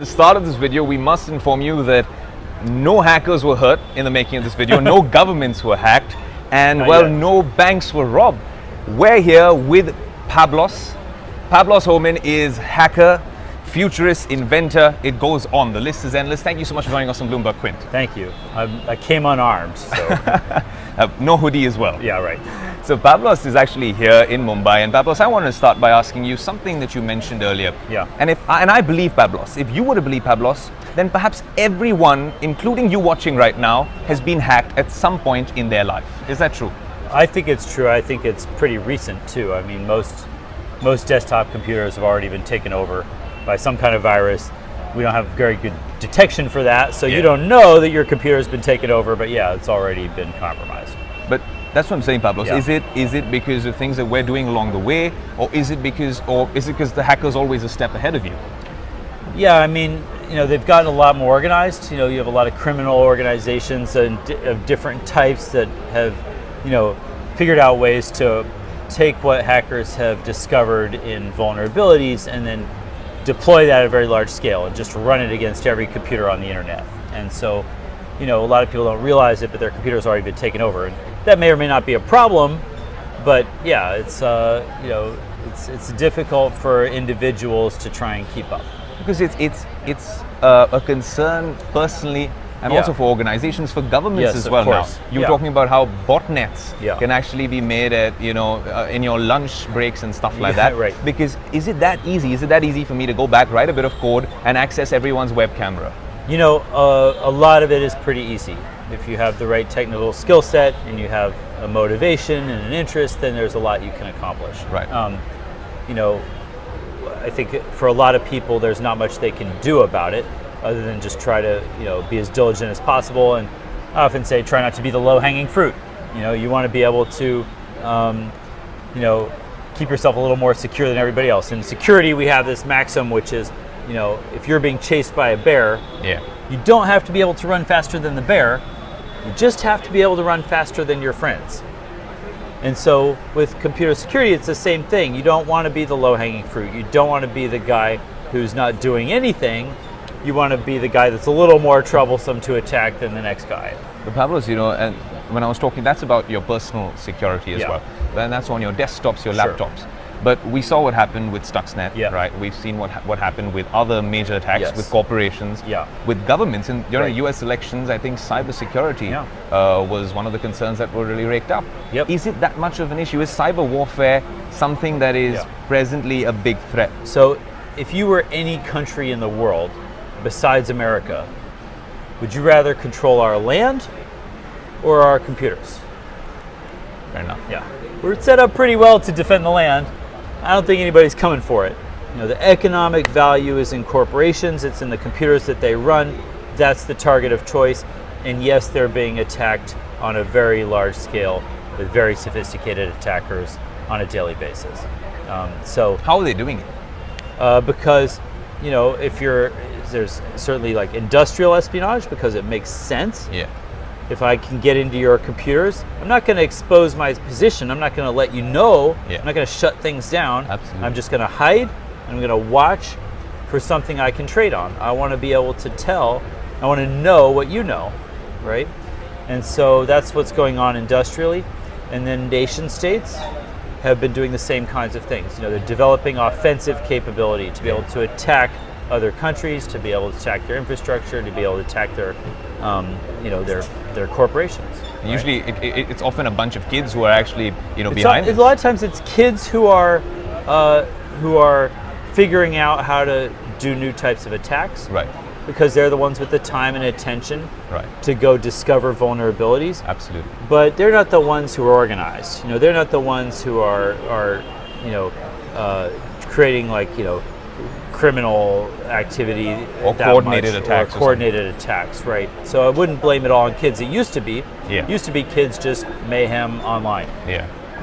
At the start of this video, we must inform you that no hackers were hurt in the making of this video, no governments were hacked, and no banks were robbed. We're here with Pablos. Pablos Holman is hacker, futurist, inventor. It goes on. The list is endless. Thank you so much for joining us on Bloomberg, Quint. Thank you. I came unarmed, so. No hoodie as well. Yeah, right. So Pablos is actually here in Mumbai, and Pablos, I want to start by asking you something that you mentioned earlier. Yeah. And I believe Pablos. If you were to believe Pablos, then perhaps everyone, including you watching right now, has been hacked at some point in their life. Is that true? I think it's true. I think it's pretty recent too. I mean, most desktop computers have already been taken over by some kind of virus. We don't have very good detection for that, so you don't know that your computer has been taken over, but yeah, it's already been compromised. But that's what I'm saying, Pablos. Yeah. Is it because of things that we're doing along the way, or is it because the hacker's always a step ahead of you? Yeah, I mean, they've gotten a lot more organized. You have a lot of criminal organizations of different types that have, figured out ways to take what hackers have discovered in vulnerabilities and then deploy that at a very large scale and just run it against every computer on the internet. And so, a lot of people don't realize it, but their computer's already been taken over. And that may or may not be a problem, but yeah, it's difficult for individuals to try and keep up. Because it's a concern personally, and also for organizations, for governments as well now. You're talking about how botnets can actually be made at, in your lunch breaks and stuff like that. Right. Because is it that easy? Is it that easy for me to go back, write a bit of code, and access everyone's web camera? A lot of it is pretty easy. If you have the right technical skill set and you have a motivation and an interest, then there's a lot you can accomplish. Right. I think for a lot of people, there's not much they can do about it other than just try to, be as diligent as possible. And I often say, try not to be the low-hanging fruit. You want to be able to, keep yourself a little more secure than everybody else. In security, we have this maxim, which is, if you're being chased by a bear, you don't have to be able to run faster than the bear. You just have to be able to run faster than your friends. And so with computer security, it's the same thing. You don't want to be the low-hanging fruit. You don't want to be the guy who's not doing anything. You want to be the guy that's a little more troublesome to attack than the next guy. But Pablos, and when I was talking, that's about your personal security as well. And that's on your desktops, your laptops. But we saw what happened with Stuxnet, right? We've seen what happened with other major attacks with corporations, with governments. In US elections, I think cybersecurity was one of the concerns that were really raked up. Is it that much of an issue? Is cyber warfare something that is presently a big threat? So if you were any country in the world besides America, would you rather control our land or our computers? Fair enough. Yeah. We're set up pretty well to defend the land. I don't think anybody's coming for it. The economic value is in corporations, it's in the computers that they run. That's the target of choice. And yes, they're being attacked on a very large scale with very sophisticated attackers on a daily basis. So how are they doing it? Because, there's certainly like industrial espionage because it makes sense. If I can get into your computers, I'm not going to expose my position. I'm not going to let you know. I'm not going to shut things down. Absolutely. I'm just going to hide. I'm going to watch for something I can trade on. I want to be able to tell. I want to know what you know, right? And so that's what's going on industrially. And then nation states have been doing the same kinds of things. They're developing offensive capability to be able to attack other countries, to be able to attack their infrastructure, to be able to attack their corporations. Usually, it's often a bunch of kids who are actually, behind it. A lot of times, it's kids who are figuring out how to do new types of attacks. Right. Because they're the ones with the time and attention. Right. To go discover vulnerabilities. Absolutely. But they're not the ones who are organized. They're not the ones who are creating criminal activity or coordinated attacks. Or coordinated attacks, right? So I wouldn't blame it all on kids. It used to be. It used to be kids just mayhem online.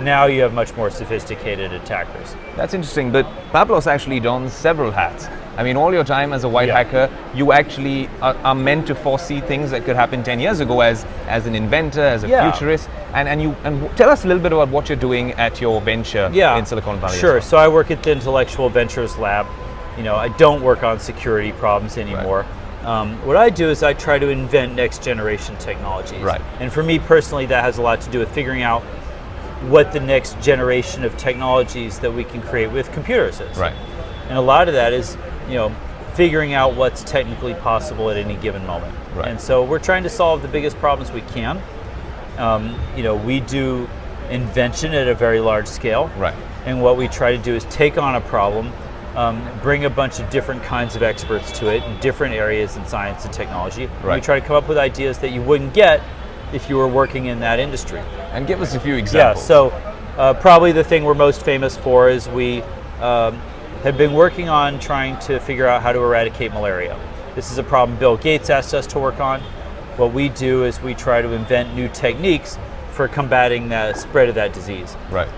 Now you have much more sophisticated attackers. That's interesting, but Pablos actually dons several hats. I mean, all your time as a white hacker, you actually are meant to foresee things that could happen 10 years ago as an inventor, as a futurist. And tell us a little bit about what you're doing at your venture in Silicon Valley. Sure. So I work at the Intellectual Ventures Lab. I don't work on security problems anymore. What I do is I try to invent next generation technologies. Right. And for me personally, that has a lot to do with figuring out what the next generation of technologies that we can create with computers is. Right. And a lot of that is, figuring out what's technically possible at any given moment. Right. And so we're trying to solve the biggest problems we can. We do invention at a very large scale. Right. And what we try to do is take on a problem, bring a bunch of different kinds of experts to it in different areas in science and technology. Right. And we try to come up with ideas that you wouldn't get if you were working in that industry. And give us a few examples. Yeah, so probably the thing we're most famous for is we have been working on trying to figure out how to eradicate malaria. This is a problem Bill Gates asked us to work on. What we do is we try to invent new techniques for combating the spread of that disease. Right.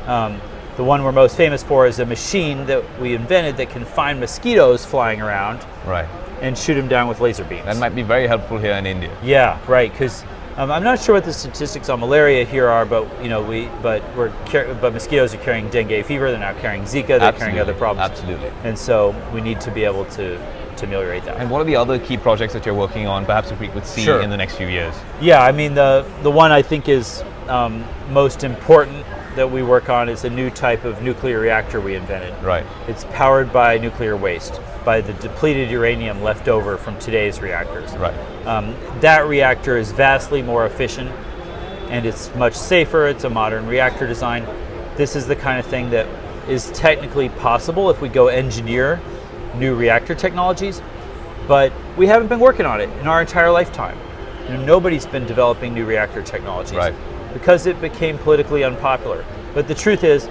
The one we're most famous for is a machine that we invented that can find mosquitoes flying around Right. and shoot them down with laser beams. That might be very helpful here in India. Yeah, right. Because I'm not sure what the statistics on malaria here are, but but mosquitoes are carrying dengue fever. They're now carrying Zika. They're carrying other problems. Absolutely. And so we need to be able to ameliorate that. And what are the other key projects that you're working on? Perhaps if we could see in the next few years. Yeah, I mean the one I think is most important that we work on is a new type of nuclear reactor we invented. Right. It's powered by nuclear waste, by the depleted uranium left over from today's reactors. Right. That reactor is vastly more efficient and it's much safer. It's a modern reactor design. This is the kind of thing that is technically possible if we go engineer new reactor technologies, but we haven't been working on it in our entire lifetime. Nobody's been developing new reactor technologies. Right. Because it became politically unpopular. But the truth is,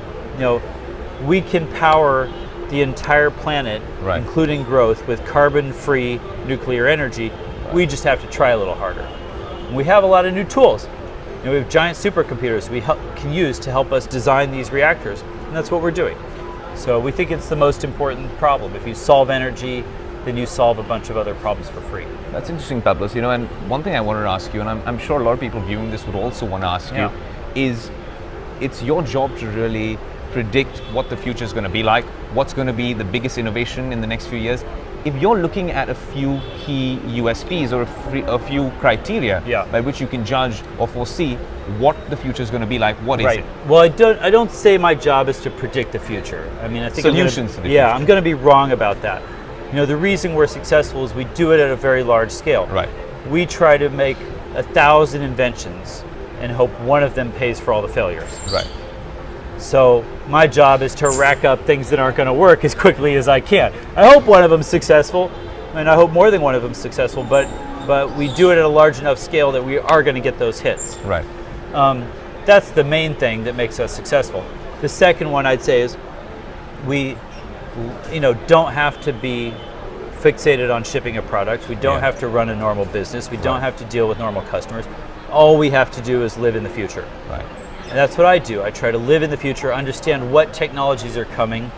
we can power the entire planet, right, including growth, with carbon-free nuclear energy. Right. We just have to try a little harder. And we have a lot of new tools. We have giant supercomputers we can use to help us design these reactors, and that's what we're doing. So we think it's the most important problem. If you solve energy, then you solve a bunch of other problems for free. That's interesting, Pablos. And one thing I wanted to ask you, and I'm sure a lot of people viewing this would also want to ask you, is it's your job to really predict what the future is going to be like, what's going to be the biggest innovation in the next few years. If you're looking at a few key USPs or a few criteria by which you can judge or foresee what the future is going to be like, what is it? Well, I don't say my job is to predict the future. I mean, I think solutions to the future. Yeah, I'm going to be wrong about that. The reason we're successful is we do it at a very large scale. Right. We try to make 1,000 inventions and hope one of them pays for all the failures. Right. So my job is to rack up things that aren't going to work as quickly as I can. I hope one of them's successful, and I hope more than one of them's successful, but we do it at a large enough scale that we are going to get those hits. Right. That's the main thing that makes us successful. The second one I'd say is we don't have to be fixated on shipping a product. We don't have to run a normal business. We don't have to deal with normal customers. All we have to do is live in the future. Right. And that's what I do. I try to live in the future, understand what technologies are coming,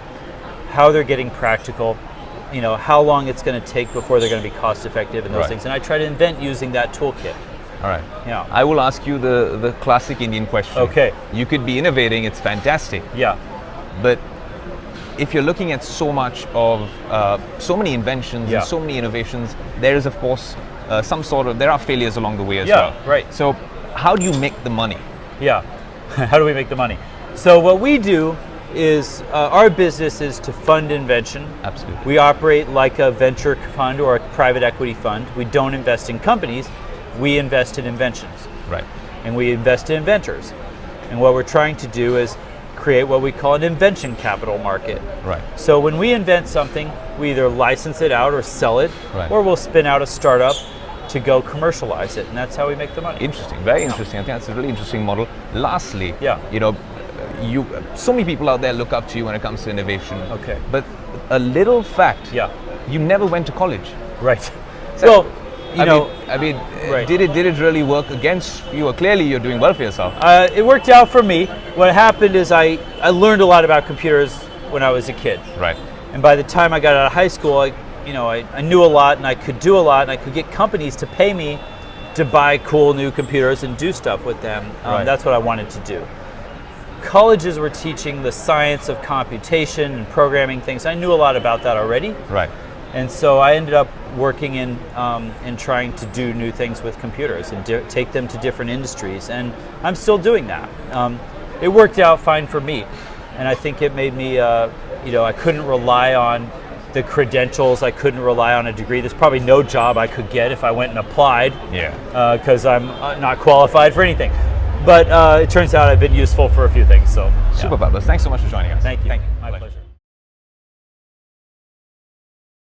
how they're getting practical, how long it's going to take before they're going to be cost effective and those things. And I try to invent using that toolkit. All right. Yeah. I will ask you the classic Indian question. Okay. You could be innovating, it's fantastic. Yeah. But if you're looking at so many inventions and so many innovations, there is of course there are failures along the way as well. Yeah, right. So how do you make the money? Yeah. How do we make the money? So what we do is our business is to fund invention. Absolutely. We operate like a venture fund or a private equity fund. We don't invest in companies. We invest in inventions. Right. And we invest in inventors. And what we're trying to do is create what we call an invention capital market. Right. So when we invent something, we either license it out or sell it, or we'll spin out a startup to go commercialize it, and that's how we make the money. Interesting, very interesting. I think that's a really interesting model. Lastly, so many people out there look up to you when it comes to innovation. Okay. But a little fact, you never went to college. Right. So, did it really work against you? Clearly you're doing well for yourself. It worked out for me. What happened is I learned a lot about computers when I was a kid. Right. And by the time I got out of high school, I knew a lot and I could do a lot and I could get companies to pay me to buy cool new computers and do stuff with them. That's what I wanted to do. colleges were teaching the science of computation and programming things. I knew a lot about that already. Right. And so I ended up working in trying to do new things with computers and take them to different industries. And I'm still doing that. It worked out fine for me. And I think it made me, I couldn't rely on the credentials. I couldn't rely on a degree. There's probably no job I could get if I went and applied. Yeah. Because I'm not qualified for anything. But it turns out I've been useful for a few things. So Super, Pablos. Thanks so much for joining us. Thank you. My pleasure.